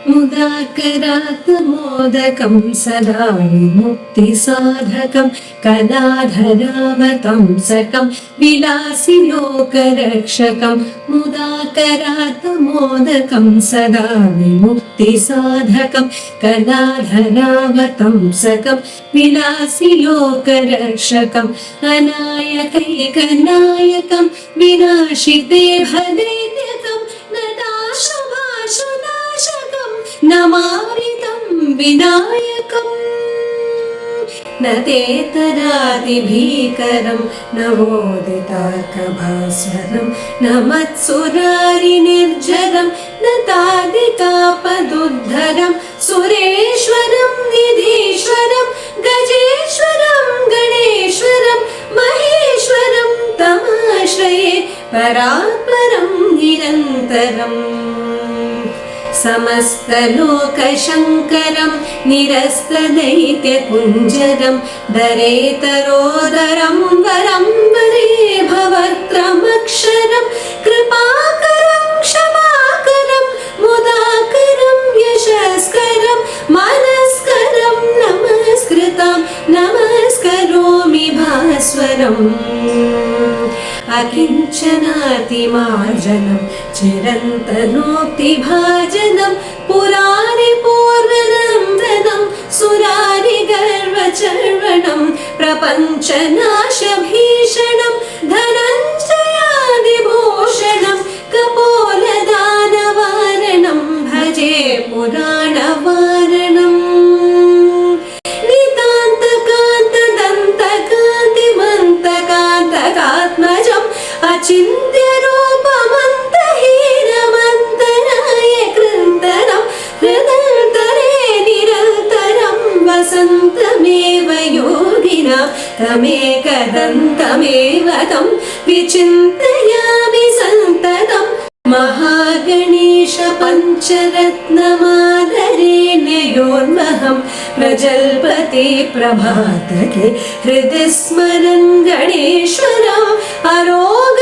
मुदाकरात् मोदकं सदा विमुक्तिसाधकं कलाधरावतंसकं विलासिलोकरक्षकं मुदाकरात् मोदकं सदा विमुक्तिसाधकं कलाधरावतंसकं विलासिलोकरक्षकम् अनायकैकनायकं विनाशिते भदैत्यकं नताशुभाशुनाशकं नमामितं विनायकम् न तेतरादिभीकरं न वोदितार्कभास्वरं न मत्सुरारिनिर्झरं न तादिकापदुद्धरं सुरेश्वरं निधीश्वरं गजेश्वरं गणेश्वरं महेश्वरं तमाश्रये परात्परं निरन्तरम् समस्तलोकशङ्करं निरस्तदैत्यकुञ्जरं दरेतरोदरं वरं वरे भवत्रमक्षरं कृपाकरं क्षमाकरं मुदाकरं यशस्करं मनस्करं नमस्कृतं नमस्करोमि भास्वरम् अकिञ्चनातिमार्जनं चिरन्तनोक्तिभाजनं पुरारि पूर्वनम्रनं सुरारिगर्वचर्वणं प्रपञ्चनाशभीषणं धनञ्जयादिभूषणं कपोलदानवारणं भजे पुराणवारणम् अचिन्त्यरूपमन्तहीनमन्तराय कृन्तनं हृदन्तरे निरन्तरं वसन्तमेव योगिना तमेकदन्तमेव तं विचिन्तयामि सन्ततं महागणेश पञ्चरत्नमादरेण्योर्वहं प्रजल्पते प्रभातके हृदि स्मरन् गणेश्वरम् अरोग